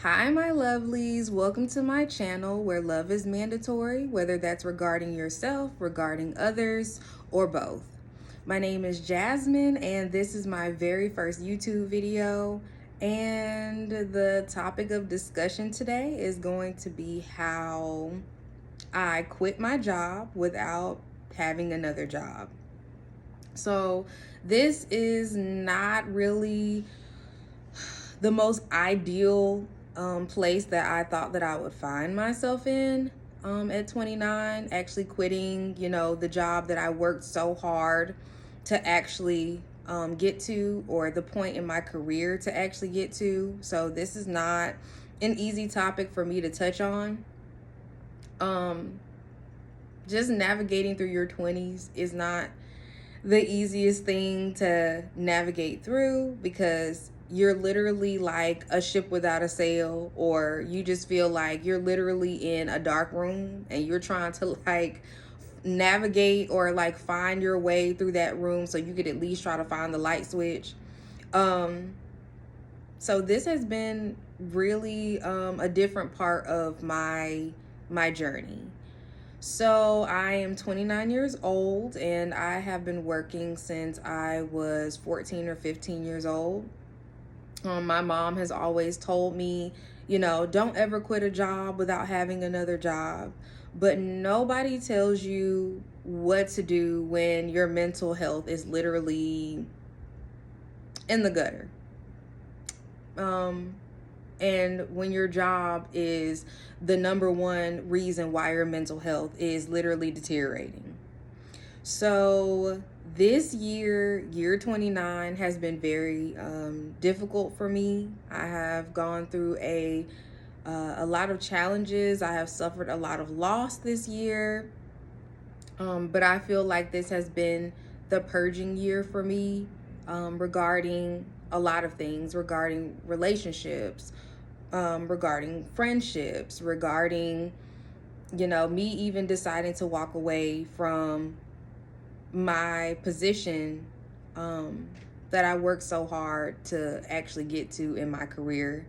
Hi, my lovelies. Welcome to my channel where love is mandatory, whether that's regarding yourself, regarding others, or both. My name is Jasmine, and this is my very first YouTube video. And the topic of discussion today is going to be how I quit my job without having another job. So, this is not really the most ideal place that I thought that I would find myself in at 29, actually quitting, the job that I worked so hard to actually get to, or the point in my career to actually get to. So this is not an easy topic for me to touch on. Just navigating through your 20s is not the easiest thing to navigate through, because you're literally like a ship without a sail, or you just feel like you're literally in a dark room and you're trying to like navigate or like find your way through that room so you could at least try to find the light switch. So this has been really a different part of my journey. So I am 29 years old, and I have been working since I was 14 or 15 years old. My mom has always told me, don't ever quit a job without having another job. But nobody tells you what to do when your mental health is literally in the gutter. And when your job is the number one reason why your mental health is literally deteriorating. So this year 29, has been very difficult for me. I have gone through a lot of challenges. I have suffered a lot of loss this year. But I feel like this has been the purging year for me, regarding a lot of things, regarding relationships, regarding friendships, regarding, me even deciding to walk away from my position that I worked so hard to actually get to in my career.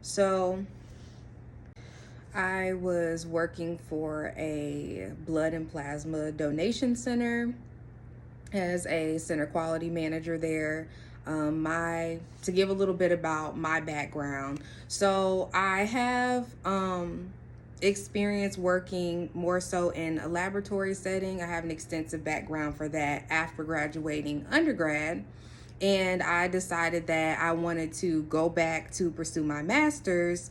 So I was working for a blood and plasma donation center as a center quality manager there. To give a little bit about my background. So I have experience working more so in a laboratory setting. I have an extensive background for that after graduating undergrad. And I decided that I wanted to go back to pursue my master's,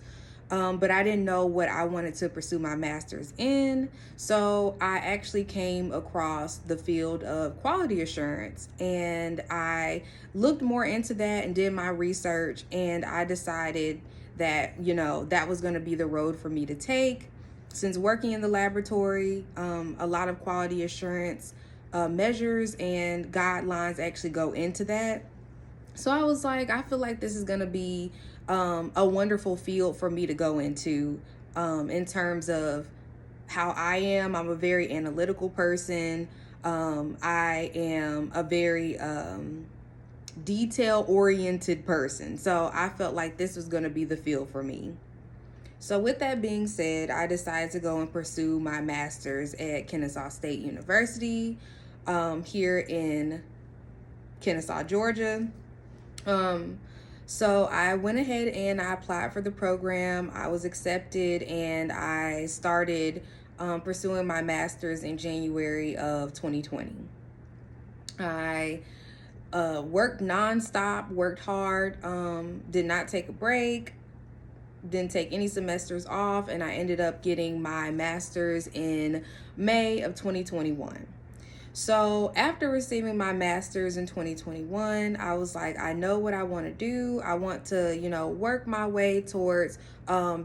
but I didn't know what I wanted to pursue my master's in. So I actually came across the field of quality assurance, and I looked more into that and did my research, and I decided that, that was going to be the road for me to take. Since working in the laboratory, a lot of quality assurance measures and guidelines actually go into that. So I was like, I feel like this is going to be a wonderful field for me to go into, in terms of how I am. I'm a very analytical person. I am a very detail-oriented person. So I felt like this was going to be the field for me. So with that being said, I decided to go and pursue my master's at Kennesaw State University, here in Kennesaw, Georgia. So I went ahead and I applied for the program. I was accepted, and I started pursuing my master's in January of 2020. I worked nonstop, worked hard, did not take a break, didn't take any semesters off, and I ended up getting my master's in May of 2021. So after receiving my master's in 2021, I was like, I know what I want to do. I want to, work my way towards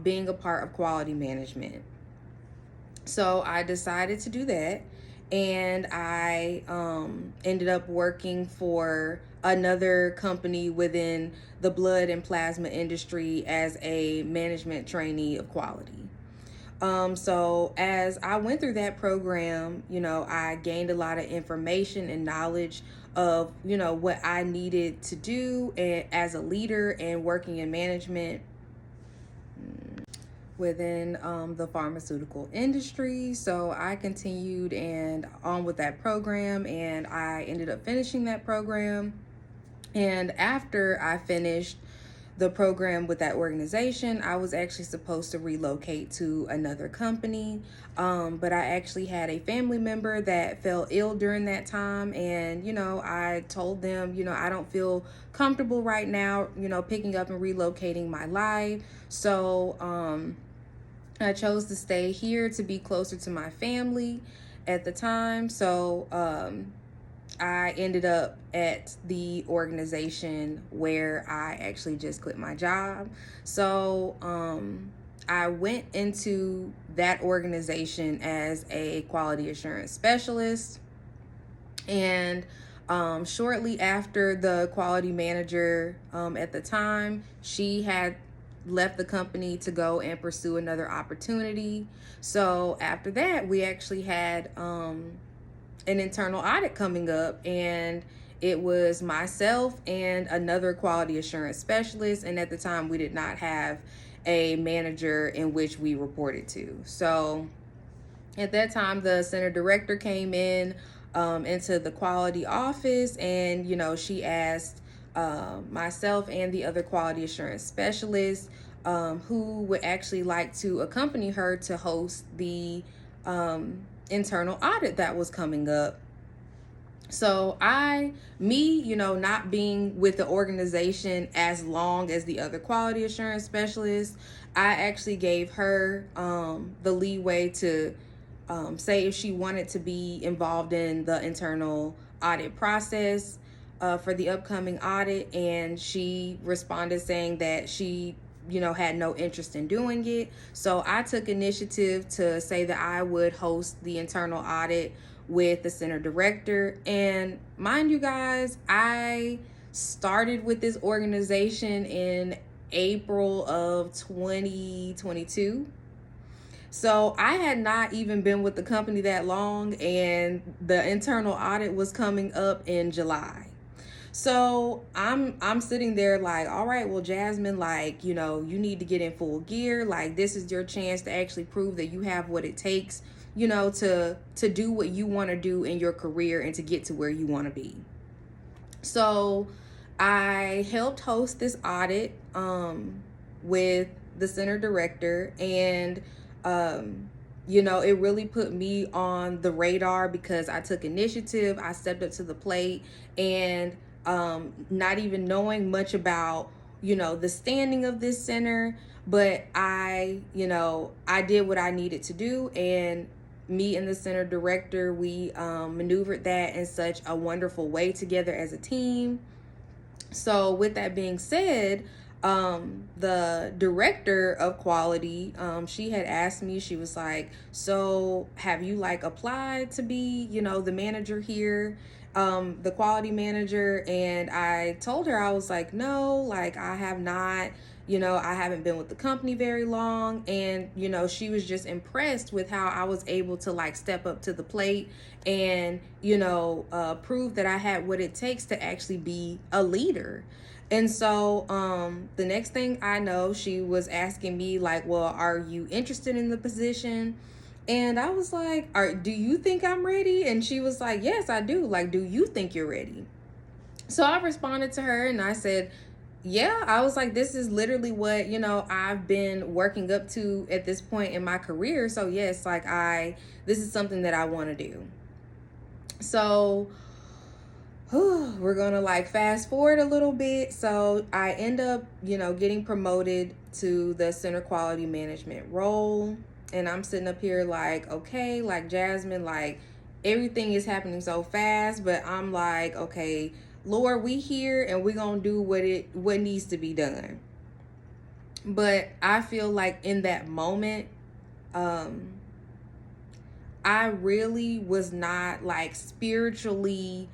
being a part of quality management. So I decided to do that, and I ended up working for another company within the blood and plasma industry as a management trainee of quality. So as I went through that program, I gained a lot of information and knowledge of, what I needed to do as a leader and working in management. within the pharmaceutical industry. So I continued and on with that program, and I ended up finishing that program. And after I finished the program with that organization, I was actually supposed to relocate to another company. But I actually had a family member that fell ill during that time. And, I told them, I don't feel comfortable right now, picking up and relocating my life. So I chose to stay here to be closer to my family at the time. So, I ended up at the organization where I actually just quit my job. So I went into that organization as a quality assurance specialist. And shortly after, the quality manager at the time, she had left the company to go and pursue another opportunity. So after that, we actually had an internal audit coming up, and it was myself and another quality assurance specialist. And at the time, we did not have a manager in which we reported to. So at that time, the center director came in into the quality office, and she asked myself and the other quality assurance specialist who would actually like to accompany her to host the internal audit that was coming up. So not being with the organization as long as the other quality assurance specialist, I actually gave her the leeway to say if she wanted to be involved in the internal audit process for the upcoming audit. And she responded saying that she had no interest in doing it. So I took initiative to say that I would host the internal audit with the center director. And mind you guys, I started with this organization in April of 2022. So I had not even been with the company that long, and the internal audit was coming up in July. So I'm sitting there like, all right, well, Jasmine, like, you need to get in full gear. Like, this is your chance to actually prove that you have what it takes, to do what you want to do in your career and to get to where you want to be. So I helped host this audit with the center director, and it really put me on the radar because I took initiative. I stepped up to the plate, and not even knowing much about the standing of this center, but I did what I needed to do. And me and the center director, we maneuvered that in such a wonderful way together as a team. So with that being said, the director of quality, she had asked me, she was like, so have you applied to be, the manager here, the quality manager? And I told her, I was like, no, I have not, I haven't been with the company very long. And, she was just impressed with how I was able to step up to the plate and, prove that I had what it takes to actually be a leader. And so the next thing I know, she was asking me well, are you interested in the position? And I was like, do you think I'm ready? And she was like, yes, I do. Do you think you're ready? So I responded to her and I said, yeah. I was like, this is literally what, I've been working up to at this point in my career. So yes, this is something that I want to do. So we're gonna fast forward a little bit. So I end up, getting promoted to the center quality management role. And I'm sitting up here okay, Jasmine, everything is happening so fast, but I'm like, okay, Lord, we here and we're gonna do what needs to be done. But I feel like in that moment, I really was not spiritually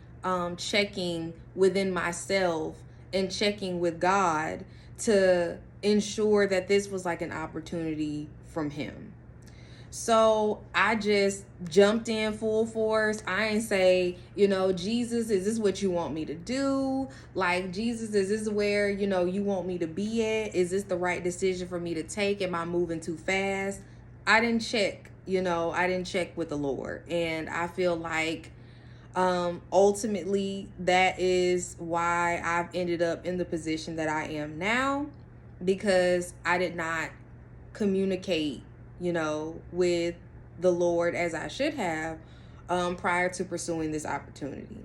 checking within myself and checking with God to ensure that this was an opportunity from Him. So I just jumped in full force. I ain't say, Jesus, is this what you want me to do? Like, Jesus, is this where, you want me to be at? Is this the right decision for me to take? Am I moving too fast? I didn't check, I didn't check with the Lord. And I feel like ultimately that is why I've ended up in the position that I am now, because I did not communicate, with the Lord as I should have prior to pursuing this opportunity.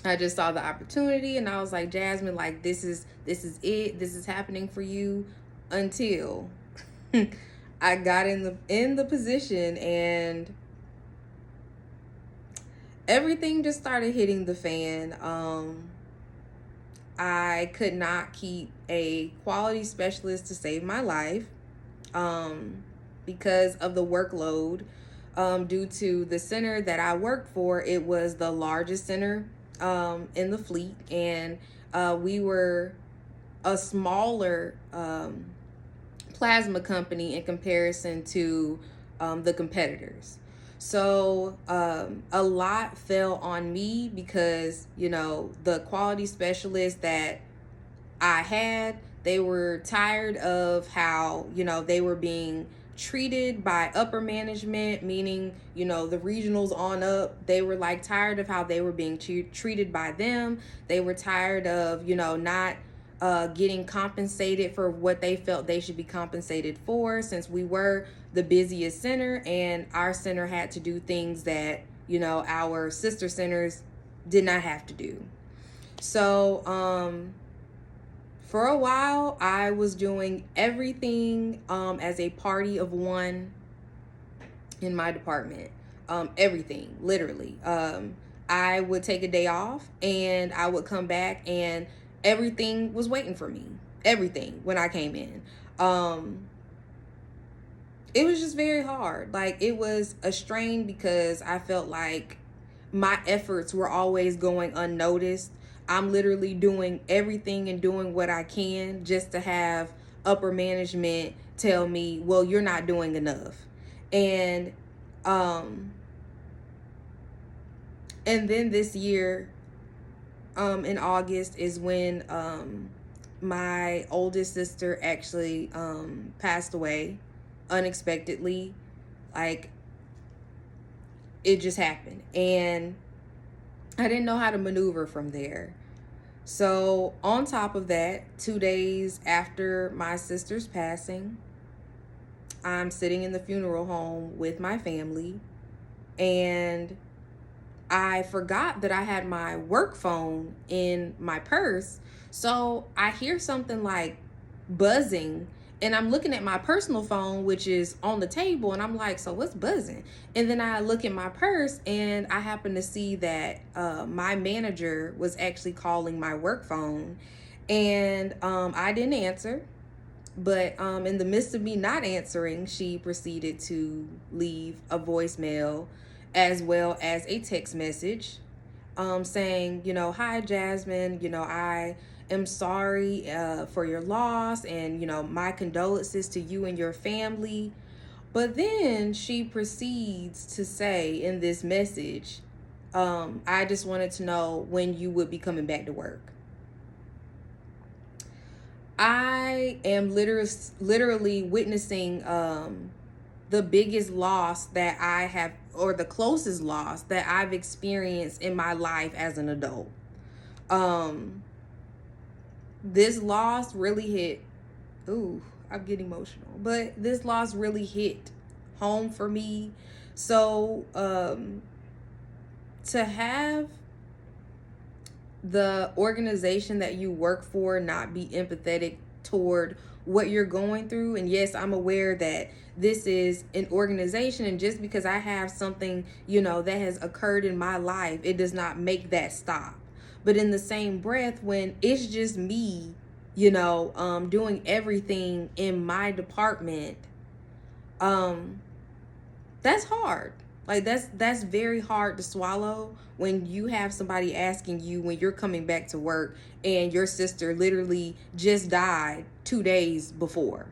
I just saw the opportunity and I was like, Jasmine, like this is it. This is happening for you, until I got in the position and everything just started hitting the fan. I could not keep a quality specialist to save my life because of the workload. Due to the center that I worked for, it was the largest center in the fleet, and we were a smaller plasma company in comparison to the competitors. So a lot fell on me because, the quality specialists that I had, they were tired of how, they were being treated by upper management, meaning, the regionals on up. They were like tired of how they were being treated by them. They were tired of, not getting compensated for what they felt they should be compensated for, since we were the busiest center and our center had to do things that, our sister centers did not have to do. So, for a while, I was doing everything as a party of one in my department. Everything, literally. I would take a day off and I would come back and everything was waiting for me. Everything when I came in. It was just very hard. Like, it was a strain because I felt like my efforts were always going unnoticed. I'm literally doing everything and doing what I can just to have upper management tell me, well, you're not doing enough. And then this year, in August, is when my oldest sister actually passed away unexpectedly. Like, it just happened, and I didn't know how to maneuver from there. So on top of that, 2 days after my sister's passing, I'm sitting in the funeral home with my family, and I forgot that I had my work phone in my purse. So I hear something like buzzing, and I'm looking at my personal phone, which is on the table, and I'm like, so what's buzzing? And then I look at my purse and I happen to see that my manager was actually calling my work phone, and I didn't answer. But in the midst of me not answering, she proceeded to leave a voicemail as well as a text message saying, hi, Jasmine, I am sorry for your loss, and, my condolences to you and your family. But then she proceeds to say in this message, I just wanted to know when you would be coming back to work. I am literally witnessing the biggest loss that I have, or the closest loss that I've experienced in my life as an adult. This loss really hit, I'm getting emotional, but this loss really hit home for me. So to have the organization that you work for not be empathetic toward what you're going through, and yes, I'm aware that this is an organization, and just because I have something, that has occurred in my life, it does not make that stop. But in the same breath, when it's just me, doing everything in my department, that's hard. Like, that's very hard to swallow when you have somebody asking you when you're coming back to work and your sister literally just died 2 days before.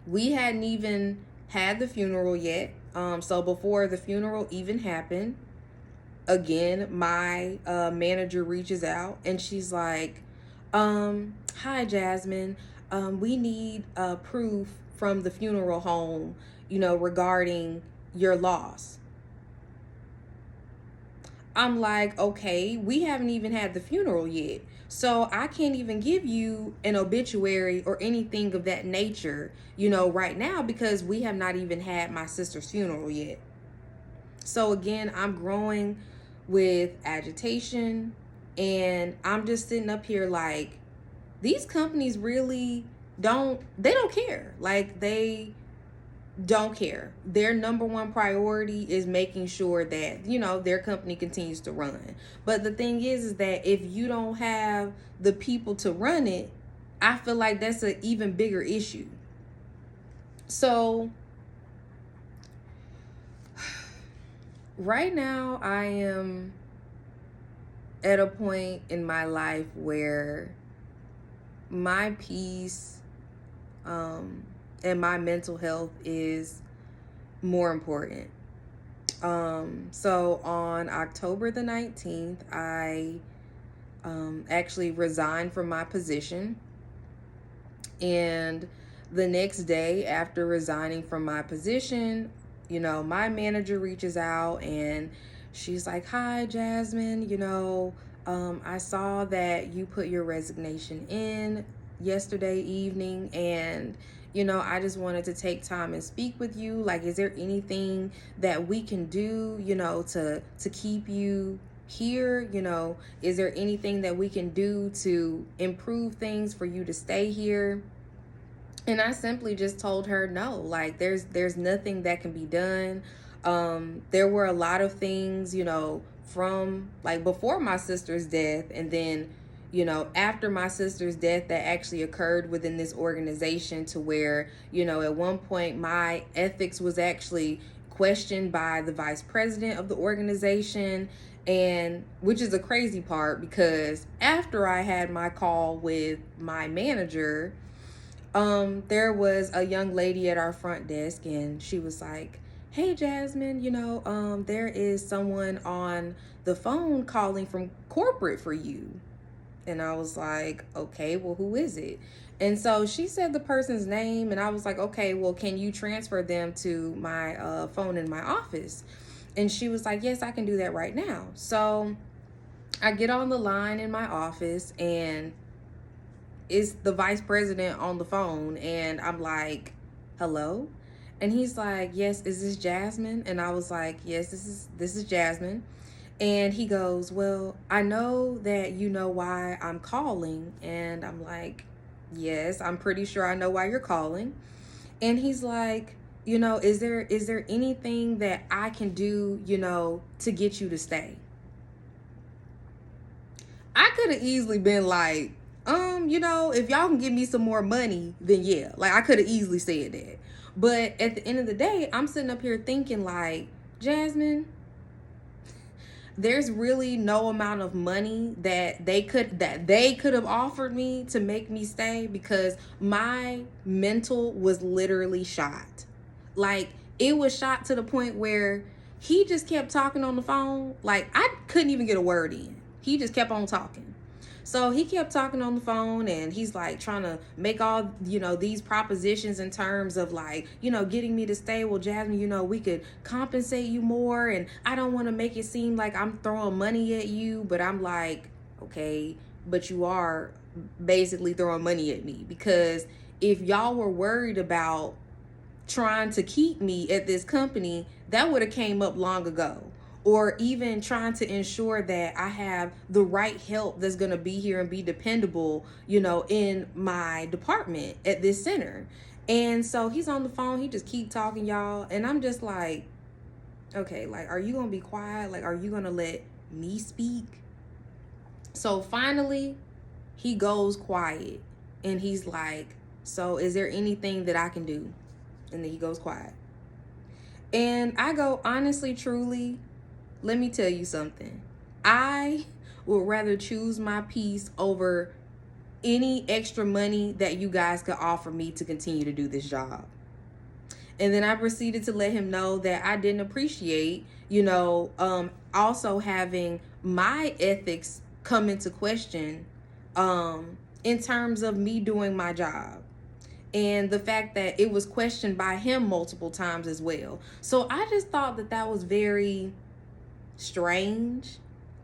We hadn't even had the funeral yet. So before the funeral even happened, again, my manager reaches out and she's like, hi, Jasmine. We need proof from the funeral home, regarding your loss. I'm like, okay, we haven't even had the funeral yet. So I can't even give you an obituary or anything of that nature, right now, because we have not even had my sister's funeral yet. So again, I'm growing with agitation, and I'm just sitting up here like, these companies really don't care. Like, they don't care. Their number one priority is making sure that, their company continues to run. But the thing is that if you don't have the people to run it, I feel like that's an even bigger issue. So right now I am at a point in my life where my peace and my mental health is more important. So on October the 19th, I actually resigned from my position. And the next day after resigning from my position, my manager reaches out and she's like, hi, Jasmine, I saw that you put your resignation in yesterday evening, and I just wanted to take time and speak with you. Like, is there anything that we can do, to keep you here? Is there anything that we can do to improve things for you to stay here? And I simply just told her no. Like, there's nothing that can be done. There were a lot of things, from like before my sister's death, and then after my sister's death, that actually occurred within this organization, to where at one point my ethics was actually questioned by the vice president of the organization. And which is the crazy part, because after I had my call with my manager, there was a young lady at our front desk, and she was like, hey, Jasmine, there is someone on the phone calling from corporate for you. And I was like, okay, well, who is it? And so she said the person's name, and I was like, okay, well, can you transfer them to my phone in my office? And she was like, yes, I can do that right now. So I get on the line in my office, and it's the vice president on the phone, and I'm like, hello? And he's like, yes, is this Jasmine? And I was like, yes, this is Jasmine. And he goes, well, I know that you know why I'm calling. And I'm like, yes, I'm pretty sure I know why you're calling. And he's like, is there anything that I can do, to get you to stay? I could have easily been like, if y'all can give me some more money, then yeah. Like, I could have easily said that. But at the end of the day, I'm sitting up here thinking like, Jasmine, there's really no amount of money that they could have offered me to make me stay, because my mental was literally shot. Like, it was shot to the point where he just kept talking on the phone. Like, I couldn't even get a word in. He just kept on talking. So he kept talking on the phone, and he's like trying to make all, these propositions in terms of like, getting me to stay. Well, Jasmine, we could compensate you more, and I don't want to make it seem like I'm throwing money at you. But I'm like, okay, but you are basically throwing money at me, because if y'all were worried about trying to keep me at this company, that would have came up long ago. Or even trying to ensure that I have the right help that's going to be here and be dependable, in my department at this center. And so he's on the phone, he just keep talking, y'all, and I'm just like, okay, like, are you going to be quiet? Like, are you going to let me speak? So finally he goes quiet, and he's like, so is there anything that I can do? And then he goes quiet. And I go, honestly, truly, let me tell you something. I would rather choose my peace over any extra money that you guys could offer me to continue to do this job. And then I proceeded to let him know that I didn't appreciate, also having my ethics come into question in terms of me doing my job. And the fact that it was questioned by him multiple times as well. So I just thought that that was very strange,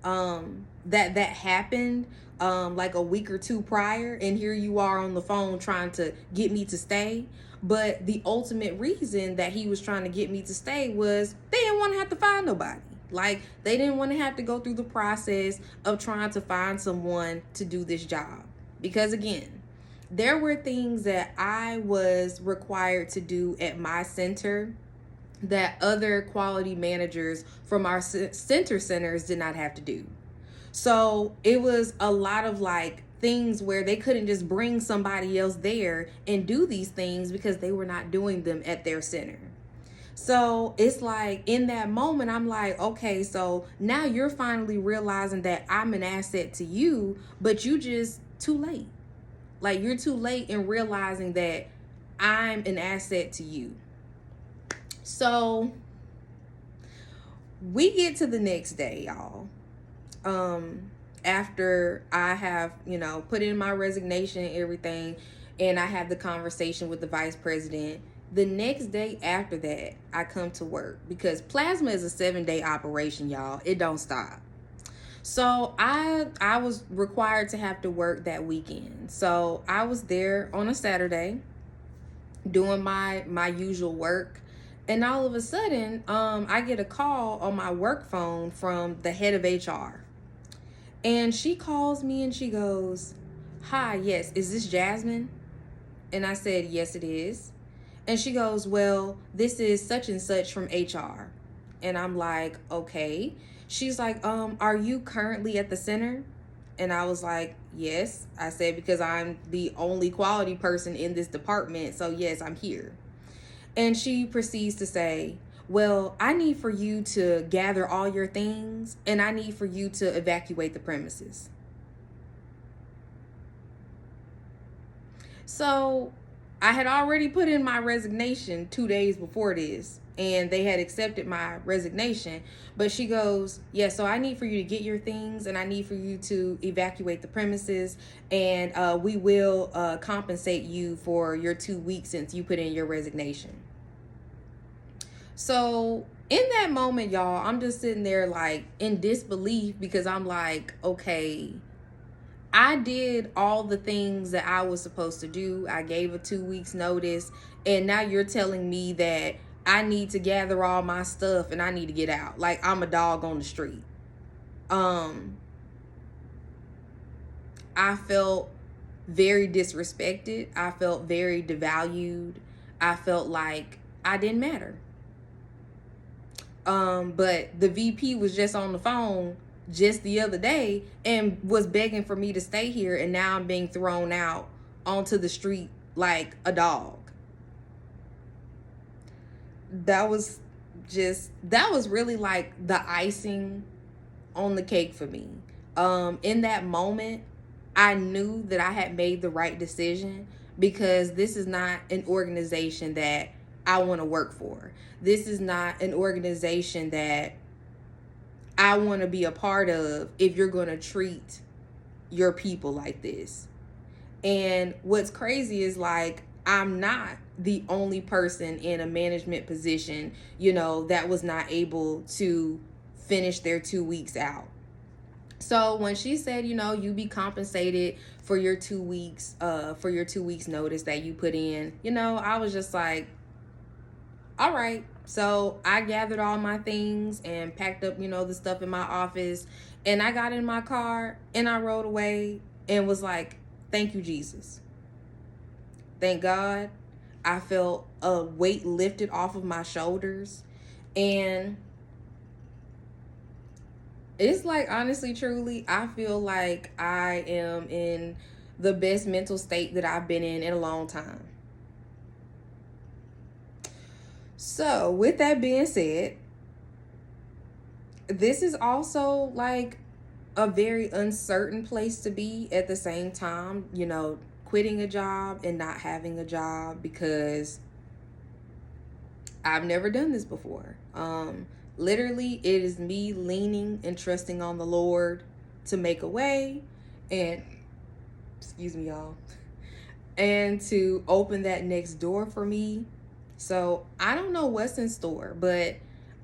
that happened like a week or two prior, and here you are on the phone trying to get me to stay. But the ultimate reason that he was trying to get me to stay was they didn't want to have to find nobody. Like, they didn't want to have to go through the process of trying to find someone to do this job. Because again, there were things that I was required to do at my center that other quality managers from our centers did not have to do. So it was a lot of like things where they couldn't just bring somebody else there and do these things because they were not doing them at their center. So it's like in that moment, I'm like, okay, so now you're finally realizing that I'm an asset to you, but you just too late. Like, you're too late in realizing that I'm an asset to you. So we get to the next day, y'all. After I have, put in my resignation and everything, and I have the conversation with the vice president, the next day after that, I come to work because plasma is a 7-day operation, y'all. It don't stop. So I was required to have to work that weekend. So I was there on a Saturday doing my usual work. And all of a sudden, I get a call on my work phone from the head of HR. And she calls me and she goes, "Hi, yes, is this Jasmine?" And I said, "Yes, it is." And she goes, "Well, this is such and such from HR." And I'm like, "Okay." She's like, "Are you currently at the center?" And I was like, "Yes." I said, "Because I'm the only quality person in this department. So yes, I'm here." And she proceeds to say, "Well, I need for you to gather all your things and I need for you to evacuate the premises." So I had already put in my resignation 2 days before this, and they had accepted my resignation. But she goes, "Yeah, so I need for you to get your things and I need for you to evacuate the premises, and we will compensate you for your 2 weeks since you put in your resignation." So in that moment, y'all, I'm just sitting there like in disbelief because I'm like, okay, I did all the things that I was supposed to do. I gave a 2 weeks notice, and now you're telling me that I need to gather all my stuff and I need to get out. Like I'm a dog on the street. I felt very disrespected. I felt very devalued. I felt like I didn't matter. But the VP was just on the phone just the other day and was begging for me to stay here, and now I'm being thrown out onto the street like a dog. That was really like the icing on the cake for me. In that moment, I knew that I had made the right decision because this is not an organization that I want to work for. This is not an organization that I want to be a part of if you're going to treat your people like this. And what's crazy is like, I'm not the only person in a management position, that was not able to finish their 2 weeks out. So when she said, you be compensated for your 2 weeks, for your 2 weeks notice that you put in, I was just like, all right. So I gathered all my things and packed up, the stuff in my office, and I got in my car and I rode away and was like, thank you, Jesus. Thank God. I felt a weight lifted off of my shoulders. And it's like, honestly, truly, I feel like I am in the best mental state that I've been in a long time. So with that being said, this is also like a very uncertain place to be at the same time, quitting a job and not having a job, because I've never done this before. Literally, it is me leaning and trusting on the Lord to make a way and, excuse me, y'all, and to open that next door for me. So I don't know what's in store, but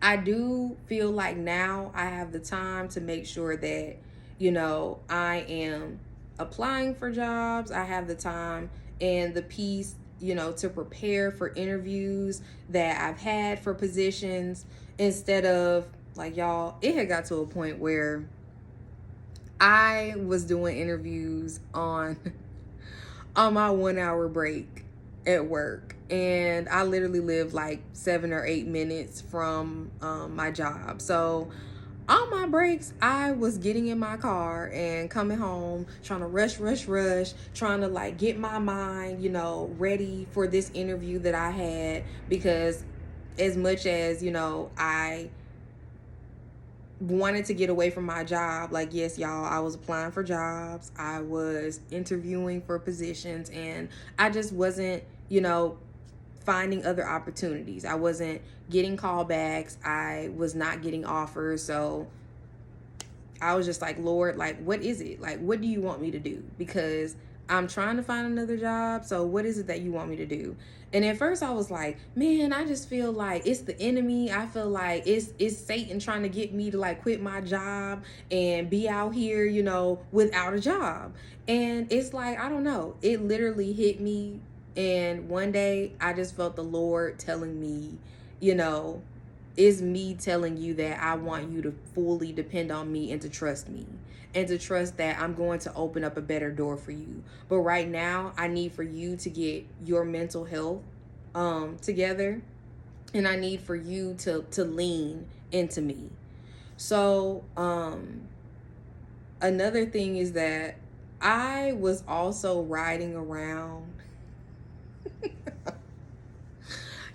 I do feel like now I have the time to make sure that, I am applying for jobs. I have the time and the peace, to prepare for interviews that I've had for positions, instead of, like, y'all, it had got to a point where I was doing interviews on on my 1 hour break at work, and I literally live like 7 or 8 minutes from my job. So on my breaks, I was getting in my car and coming home, trying to rush, trying to like get my mind, ready for this interview that I had. Because as much as, I wanted to get away from my job, like, yes, y'all, I was applying for jobs, I was interviewing for positions, and I just wasn't, finding other opportunities. I wasn't getting callbacks, I was not getting offers. So I was just like, Lord, like, what is it? Like, what do you want me to do? Because I'm trying to find another job. So what is it that you want me to do? And at first I was like, man, I just feel like it's the enemy. I feel like it's Satan trying to get me to like quit my job and be out here, without a job. And it's like, I don't know. It literally hit me. And one day I just felt the Lord telling me, is me telling you that I want you to fully depend on me and to trust me, and to trust that I'm going to open up a better door for you. But right now, I need for you to get your mental health together, and I need for you to lean into me. So another thing is that I was also riding around.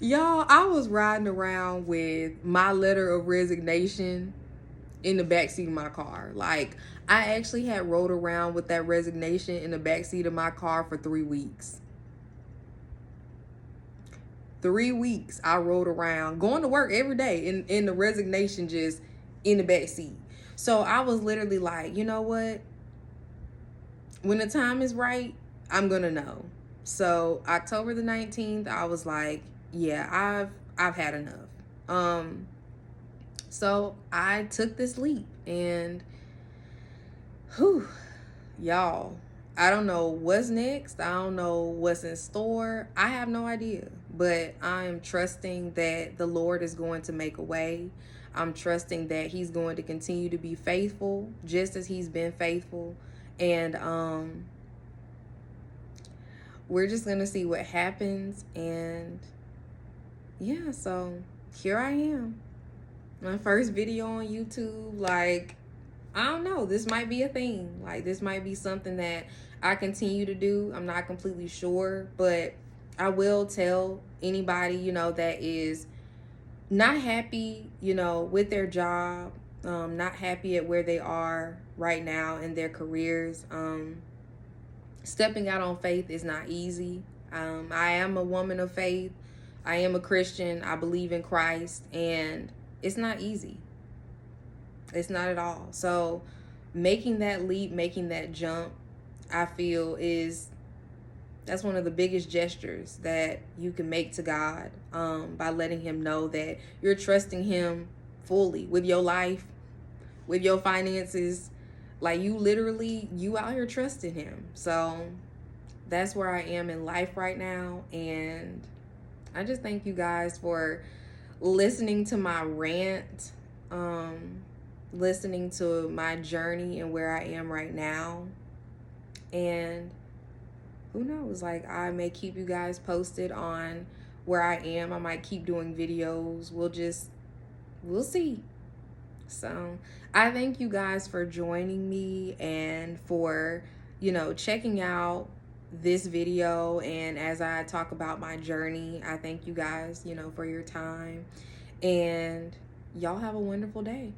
Y'all, I was riding around with my letter of resignation in the backseat of my car. Like, I actually had rode around with that resignation in the backseat of my car for 3 weeks. 3 weeks I rode around, going to work every day in the resignation just in the backseat. So I was literally like, you know what? When the time is right, I'm gonna know. So October the 19th, I was like, yeah, I've had enough. So I took this leap, and y'all, I don't know what's next. I don't know what's in store. I have no idea, but I'm trusting that the Lord is going to make a way. I'm trusting that he's going to continue to be faithful, just as he's been faithful. And we're just going to see what happens. And yeah, so here I am. My first video on YouTube. Like, I don't know, this might be a thing. Like, this might be something that I continue to do. I'm not completely sure, but I will tell anybody, that is not happy, with their job, not happy at where they are right now in their careers. Stepping out on faith is not easy. I am a woman of faith. I am a Christian. I believe in Christ, and it's not easy. It's not at all. So making that leap, making that jump, I feel that's one of the biggest gestures that you can make to God, by letting him know that you're trusting him fully with your life, with your finances. Like, you out here trusting him. So that's where I am in life right now. And I just thank you guys for listening to my rant, listening to my journey and where I am right now. And who knows, like, I may keep you guys posted on where I am. I might keep doing videos. We'll see. So I thank you guys for joining me and for, checking out this video. And as I talk about my journey, I thank you guys, for your time. And y'all have a wonderful day.